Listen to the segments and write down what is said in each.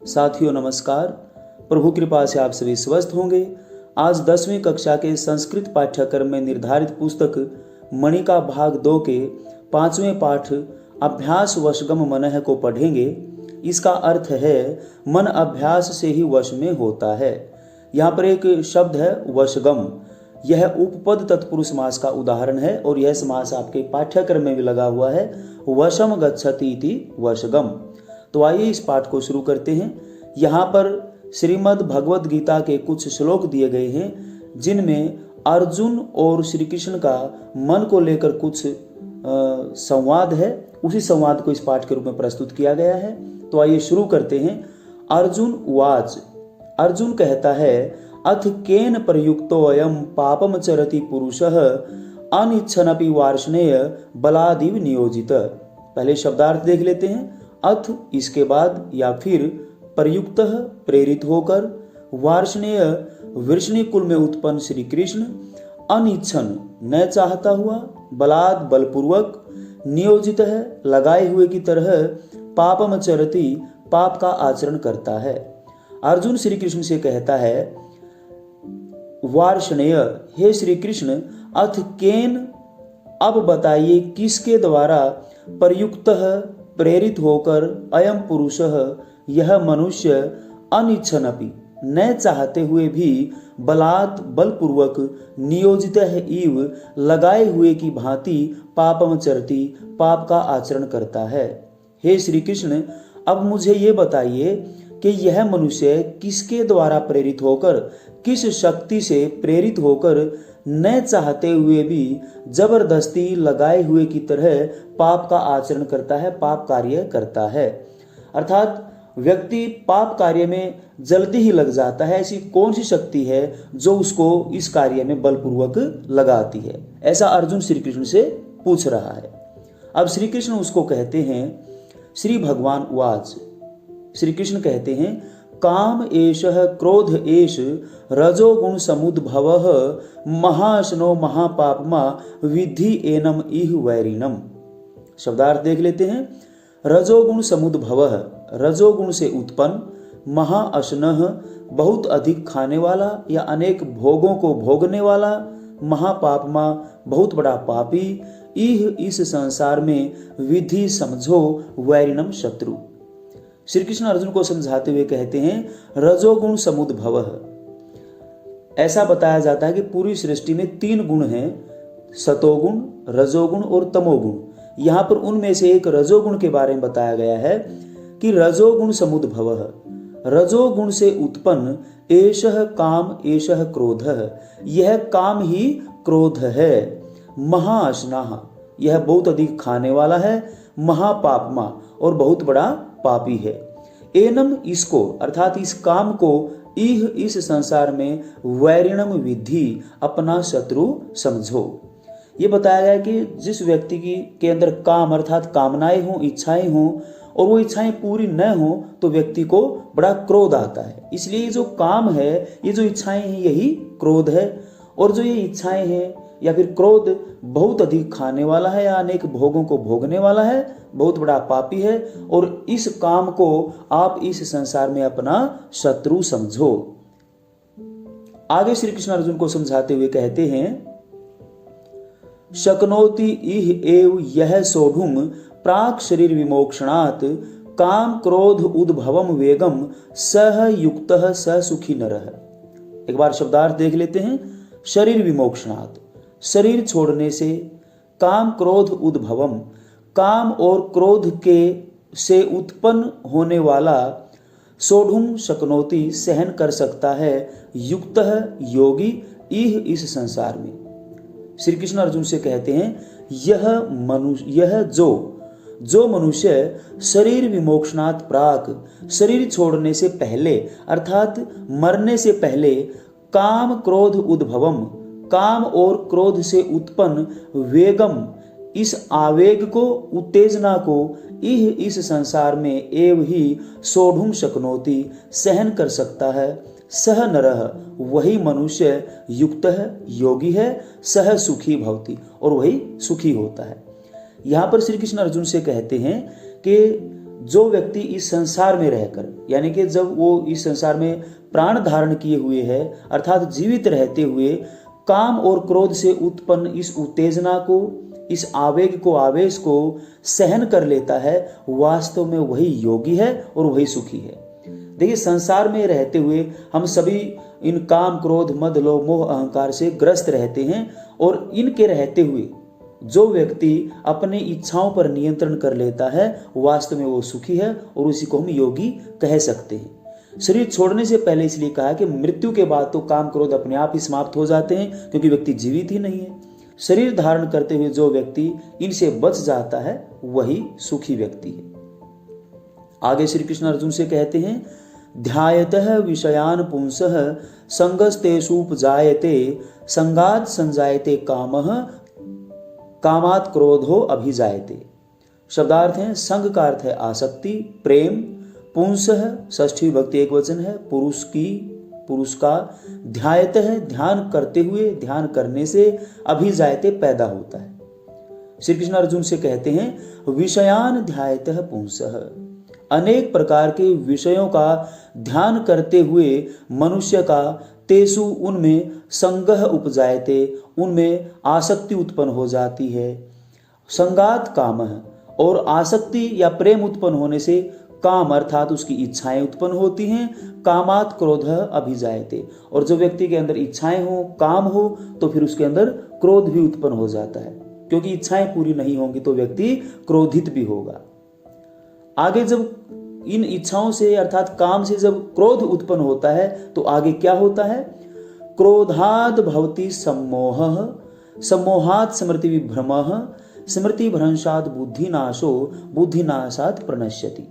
साथियों नमस्कार। प्रभु कृपा से आप सभी स्वस्थ होंगे। आज 10वीं कक्षा के संस्कृत पाठ्यक्रम में निर्धारित पुस्तक मणि का भाग 2 के 5वें पाठ अभ्यास वशगम मनः को पढ़ेंगे। इसका अर्थ है मन अभ्यास से ही वश में होता है। यहाँ पर एक शब्द है वशगम। यह उपपद तत्पुरुष समास का उदाहरण है और यह समास आपके पाठ्यक्रम में भी लगा हुआ है। वशम गच्छति इति वशगम। तो आइए इस पाठ को शुरू करते हैं। यहाँ पर श्रीमद् भगवद गीता के कुछ श्लोक दिए गए हैं जिनमें अर्जुन और श्री कृष्ण का मन को लेकर कुछ संवाद है। उसी संवाद को इस पाठ के रूप में प्रस्तुत किया गया है। तो आइए शुरू करते हैं। अर्जुन उवाच। अर्जुन कहता है अथ केन प्रयुक्तो अयम पापम चरति पुरुषः अनिच्छनपि वार्ष्णेय बलादिव नियोजित। पहले शब्दार्थ देख लेते हैं। अथ इसके बाद या फिर प्रयुक्त प्रेरित होकर, वार्ष्णेय वृष्णि कुल में उत्पन्न श्री कृष्ण, अनिच्छन न चाहता हुआ, बलाद बलपूर्वक, नियोजित है लगाए हुए की तरह, पापम चरति पाप का आचरण करता है। अर्जुन श्री कृष्ण से कहता है वार्ष्णेय हे श्री कृष्ण, अथ केन अब बताइए किसके द्वारा प्रयुक्त प्रेरित होकर अयम पुरुषः यह मनुष्य अनिच्छनपि न चाहते हुए भी बलात् बलपूर्वक, नियोजित है इव लगाए हुए की भांति, पापम चरति पाप का आचरण करता है। हे श्री कृष्ण, अब मुझे ये बताइए कि यह मनुष्य किसके द्वारा प्रेरित होकर, किस शक्ति से प्रेरित होकर न चाहते हुए भी जबरदस्ती लगाए हुए की तरह पाप का आचरण करता है, पाप कार्य करता है। अर्थात व्यक्ति पाप कार्य में जल्दी ही लग जाता है। ऐसी कौन सी शक्ति है जो उसको इस कार्य में बलपूर्वक लगाती है? ऐसा अर्जुन श्री कृष्ण से पूछ रहा है। अब श्री कृष्ण उसको कहते हैं श्री भगवान उवाच। श्री कृष्ण कहते हैं काम एषः क्रोध एष रजोगुण समुद्भवः महाशनो महापापमा विद्धि एनम इह वैरिणम। शब्दार्थ देख लेते हैं। रजोगुण समुद्भवः रजोगुण से उत्पन्न, महाअशनः बहुत अधिक खाने वाला या अनेक भोगों को भोगने वाला, महापापमा बहुत बड़ा पापी, इह इस संसार में विधि समझो वैरिणम शत्रु। श्री कृष्ण अर्जुन को समझाते हुए कहते हैं रजोगुण समुद्भवः। ऐसा बताया जाता है कि पूरी सृष्टि में 3 गुण हैं, सतोगुण, रजोगुण और तमोगुण। यहाँ पर उनमें से एक रजोगुण के बारे में बताया गया है कि रजोगुण समुद्भवः, रजोगुण से उत्पन्न, एषः काम एषः क्रोधः, यह काम ही क्रोध है, महाअशनाः, यह बहुत अधिक खाने वाला है, महापापमा और बहुत बड़ा पापी है, एनम इसको अर्थात इस काम को, इह इस संसार में, वैरिणम विद्धि अपना शत्रु समझो। ये बताया गया कि जिस व्यक्ति के अंदर काम अर्थात कामनाएं हों, इच्छाएं हों और वो इच्छाएं पूरी न हो तो व्यक्ति को बड़ा क्रोध आता है। इसलिए ये जो काम है, ये जो इच्छाएं हैं, यही क्रोध है। और जो ये इच्छाएं हैं या फिर क्रोध बहुत अधिक खाने वाला है या अनेक भोगों को भोगने वाला है, बहुत बड़ा पापी है और इस काम को आप इस संसार में अपना शत्रु समझो। आगे श्री कृष्ण अर्जुन को समझाते हुए कहते हैं शक्नोति इह एव यह सोढ़ुम प्राक शरीर विमोक्षणात् काम क्रोध उद्भवम वेगम सह युक्तः स सुखी नरः। एक बार शब्दार्थ देख लेते हैं। शरीर विमोक्षणात् शरीर छोड़ने से, काम क्रोध उद्भवम काम और क्रोध के से उत्पन्न होने वाला, सोढ़ुम शक्नोति सहन कर सकता है, युक्तः योगी, इह इस संसार में। श्री कृष्ण अर्जुन से कहते हैं यह जो मनुष्य शरीर विमोक्षणात् प्राक शरीर छोड़ने से पहले अर्थात मरने से पहले, काम क्रोध उद्भवम काम और क्रोध से उत्पन्न, वेगम इस आवेग को, उत्तेजना को, इह इस संसार में एव ही सोढ़ुम शक्नोति सहन कर सकता है, सह नरः वही मनुष्य, युक्त है योगी है, सह सुखी भवति और वही सुखी होता है। यहाँ पर श्री कृष्ण अर्जुन से कहते हैं कि जो व्यक्ति इस संसार में रहकर, यानी कि जब वो इस संसार में प्राण धारण किए हुए है अर्थात जीवित रहते हुए काम और क्रोध से उत्पन्न इस उत्तेजना को, इस आवेग को, आवेश को सहन कर लेता है, वास्तव में वही योगी है और वही सुखी है। देखिए, संसार में रहते हुए हम सभी इन काम, क्रोध, मद, लोभ, मोह, अहंकार से ग्रस्त रहते हैं और इनके रहते हुए जो व्यक्ति अपनी इच्छाओं पर नियंत्रण कर लेता है, वास्तव में वो सुखी है और उसी को हम योगी कह सकते हैं। शरीर छोड़ने से पहले इसलिए कहा कि मृत्यु के बाद तो काम, क्रोध अपने आप ही समाप्त हो जाते हैं, क्योंकि व्यक्ति जीवित ही नहीं है। शरीर धारण करते हुए जो व्यक्ति इनसे बच जाता है, वही सुखी व्यक्ति है। आगे श्री कृष्ण अर्जुन से कहते हैं, ध्यायतः विषयान पुंसः संगस्तेषुपजायते संगात् संजायते कामः कामात् क्रोधो अभिजायते। शब्दार्थ है, संग का अर्थ है आसक्ति, प्रेम, पुंसः षष्ठी विभक्ति एक वचन है, पुरुष का, ध्यायतः है ध्यान करते हुए, ध्यान करने से, अभिजायते पैदा होता है। श्री कृष्ण अर्जुन से कहते हैं, विषयान ध्यायतः पुंसः, अनेक प्रकार के विषयों का ध्यान करते हुए मनुष्य का तेसु उनमें संगह उपजायते, उनमें आसक्ति उत्पन्न हो जाती है। संगात कामः, और आसक्ति या प्रेम उत्पन्न होने से काम अर्थात उसकी इच्छाएं उत्पन्न होती हैं। कामात क्रोधः अभिजायते, और जो व्यक्ति के अंदर इच्छाएं हो, काम हो, तो फिर उसके अंदर क्रोध भी उत्पन्न हो जाता है, क्योंकि इच्छाएं पूरी नहीं होंगी तो व्यक्ति क्रोधित भी होगा। आगे जब इन इच्छाओं से अर्थात काम से जब क्रोध उत्पन्न होता है तो आगे क्या होता है, क्रोधाद भवति सम्मोहः सम्मोहात् स्मृति विभ्रमः स्मृति भ्रंशात् बुद्धिनाशो बुद्धिनाशात् प्रणश्यति।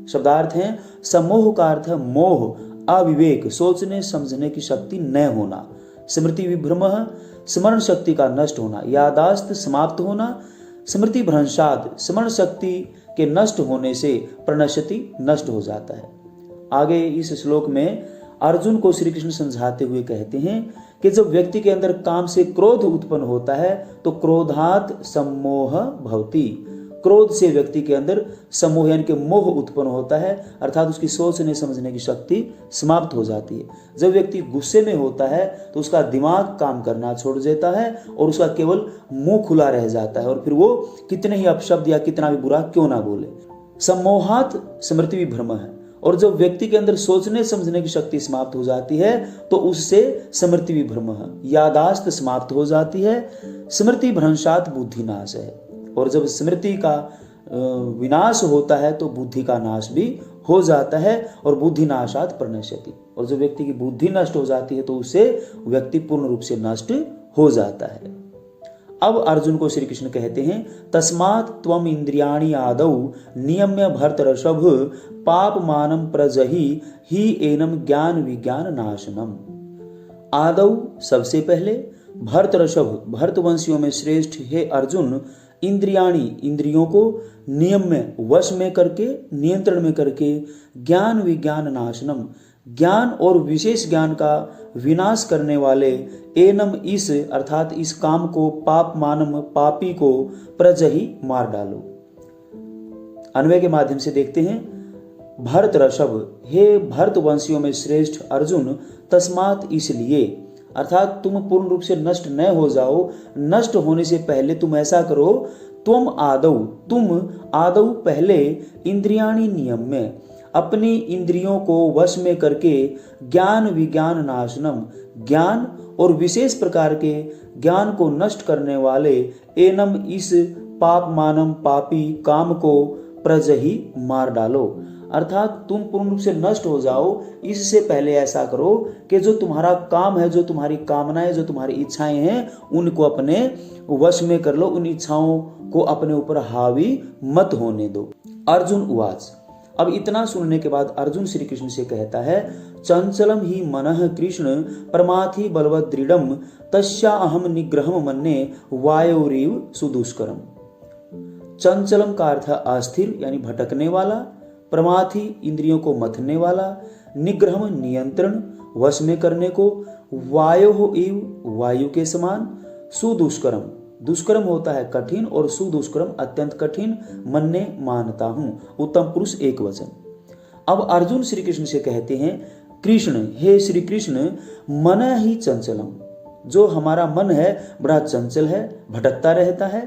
शब्दार्थ है, सम्मोह का अर्थ मोह, अविवेक, सोचने समझने की शक्ति न होना, स्मृति विभ्रमः स्मरण शक्ति का नष्ट होना, यादाश्त समाप्त होना, स्मृति भ्रंशात् स्मरण शक्ति के नष्ट होने से प्रणश्यति नष्ट हो जाता है। आगे इस श्लोक में अर्जुन को श्री कृष्ण समझाते हुए कहते हैं कि जब व्यक्ति के अंदर काम से क्रोध उत्पन्न होता है तो क्रोधात सम्मोह भवति, क्रोध से व्यक्ति के अंदर सम्मोह यानी कि मोह उत्पन्न होता है, अर्थात उसकी सोचने समझने की शक्ति समाप्त हो जाती है। जब व्यक्ति गुस्से में होता है तो उसका दिमाग काम करना छोड़ देता है और उसका केवल मुंह खुला रह जाता है, और फिर वो कितने ही अपशब्द या कितना भी बुरा क्यों ना बोले। सम्मोहात स्मृति विभ्रम है, और जब व्यक्ति के अंदर सोचने समझने की शक्ति समाप्त हो जाती है तो उससे स्मृति विभ्रम, यादाश्त समाप्त हो जाती है। स्मृति भ्रंशात् बुद्धिनाश है, और जब स्मृति का विनाश होता है तो बुद्धि का नाश भी हो जाता है, और बुद्धि नाशात् प्रणश्यति, और जब व्यक्ति की बुद्धि नष्ट हो जाती है तो उससे व्यक्ति पूर्ण रूप से नष्ट हो जाता है। अब अर्जुन को श्री कृष्ण कहते हैं, तस्मात् त्वम इंद्रियाणि आदौ नियम्य भर्तर्षभ पापमानं प्रजहि ही एनम ज्ञान विज्ञान नाशनम। आदौ सबसे पहले, भर्तर्षभ भर्तवंशियों में श्रेष्ठ हे अर्जुन, इंद्रियाणी इंद्रियों को नियम में वश में करके, नियंत्रण में करके, ज्ञान विज्ञान नाशनम ज्ञान और विशेष ज्ञान का विनाश करने वाले, एनम इस अर्थात इस काम को, पाप मानम पापी को, प्रजहि मार डालो। अन्वय के माध्यम से देखते हैं, भरत ऋषभ हे भरतवंशियों में श्रेष्ठ अर्जुन, तस्मात इसलिए, अर्थात तुम पूर्ण रूप से नष्ट न हो जाओ, नष्ट होने से पहले तुम ऐसा करो, तुम आदौ पहले इंद्रियाणी नियम में अपनी इंद्रियों को वश में करके, ज्ञान विज्ञान नाशनम ज्ञान और विशेष प्रकार के ज्ञान को नष्ट करने वाले, एनम इस पाप मानम पापी काम को, प्रजहि मार डालो। अर्थात तुम पूर्ण रूप से नष्ट हो जाओ, इससे पहले ऐसा करो कि जो तुम्हारा काम है, जो तुम्हारी कामनाएं, जो तुम्हारी इच्छाएं हैं, उनको अपने वश में कर लो, उन इच्छाओं को अपने ऊपर हावी मत होने दो। अर्जुन उवाच, अब इतना सुनने के बाद अर्जुन श्री कृष्ण से कहता है, चंचलम ही मनः कृष्ण परमाथि बलवद दृढ़म तस्या अहम निग्रहम मन्ये वायोरीव सुदुष्करम। चंचलम का अर्थ अस्थिर यानी भटकने वाला, प्रमाथि इंद्रियों को मथने वाला, निग्रह नियंत्रण वश में करने को, वायो इव वायु के समान, सुदुष्करम दुष्कर्म होता है कठिन और सुदुष्कर्म अत्यंत कठिन मन्ने मानता हूं। उत्तम पुरुष एक वचन। अब अर्जुन श्री कृष्ण से कहते हैं, कृष्ण, हे श्री कृष्ण, मन ही चंचलम, जो हमारा मन है बड़ा चंचल है, भटकता रहता है।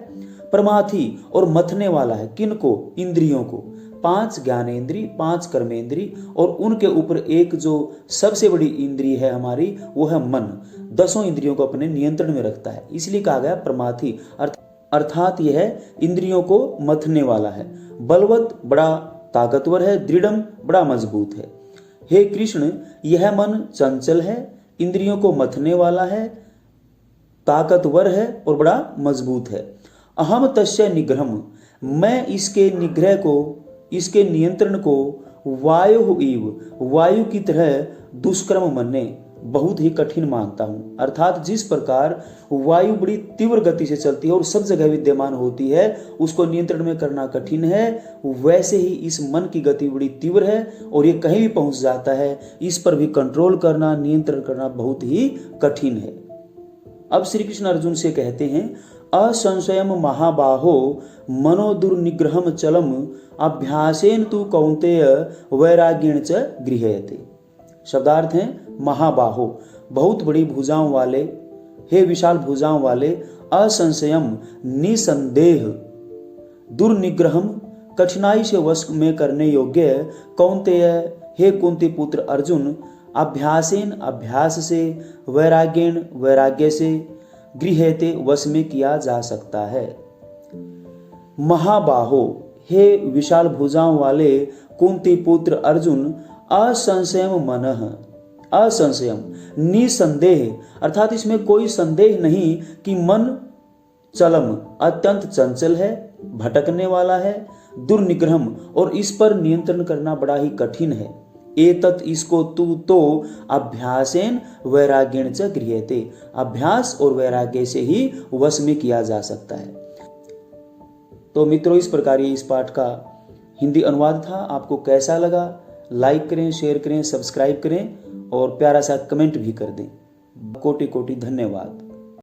प्रमाथी और मथने वाला है, किनको? इंद्रियों को। 5 ज्ञानेंद्री, 5 कर्मेंद्री और उनके ऊपर एक जो सबसे बड़ी इंद्री है हमारी, वो है मन। 10 इंद्रियों को अपने नियंत्रण में रखता है, इसलिए कहा गया प्रमाथी, अर्थात यह है इंद्रियों को मथने वाला है। बलवत, बड़ा ताकतवर है। दृढ़म, बड़ा मजबूत है। हे कृष्ण, यह मन चंचल है, इंद्रियों को मथने वाला है, ताकतवर है और बड़ा मजबूत है। अहम तस्य निग्रहम, मैं इसके निग्रह को, इसके नियंत्रण को वायु इव, वायु की तरह दुष्कर्म मन्ने, बहुत ही कठिन मानता हूं। अर्थात जिस प्रकार वायु बड़ी तीव्र गति से चलती है और सब जगह विद्यमान होती है, उसको नियंत्रण में करना कठिन है, वैसे ही इस मन की गति बड़ी तीव्र है और ये कहीं भी पहुंच जाता है। इस पर भी कंट्रोल करना, नियंत्रण करना बहुत ही कठिन है। अब श्री कृष्ण अर्जुन से कहते हैं, असंशयम महाबाहो मनो दुर्निग्रहम चलम अभ्यासेन तु कौन्तेय वैराग्येण च गृह्यते। शब्दार्थ है महाबाहो, बहुत बड़ी भुजाओं वाले, हे विशाल भुजाओं वाले, असंशयम, निसंदेह, दुर्निग्रहम, कठिनाई से वश में करने योग्य, कौन्तेय, हे कुंती पुत्र अर्जुन, अभ्यासेन, अभ्यास से, वैराग्येण, वैराग्य से, गृह्यते, वश में किया जा सकता है। महाबाहो, हे विशाल भुजाओं वाले कुंती पुत्र अर्जुन, असंशयम मनः, असंशयम, निसंदेह, अर्थात इसमें कोई संदेह नहीं कि मन चलम, अत्यंत चंचल है, भटकने वाला है, दुर्निग्रहम, और इस पर नियंत्रण करना बड़ा ही कठिन है। एतत्, इसको तू तो अभ्यासेन वैराग्येण च गृह्यते, अभ्यास और वैराग्य से ही वश में किया जा सकता है। तो मित्रों, इस प्रकार ये इस पाठ का हिंदी अनुवाद था। आपको कैसा लगा? लाइक करें, शेयर करें, सब्सक्राइब करें और प्यारा सा कमेंट भी कर दें। कोटि कोटि धन्यवाद।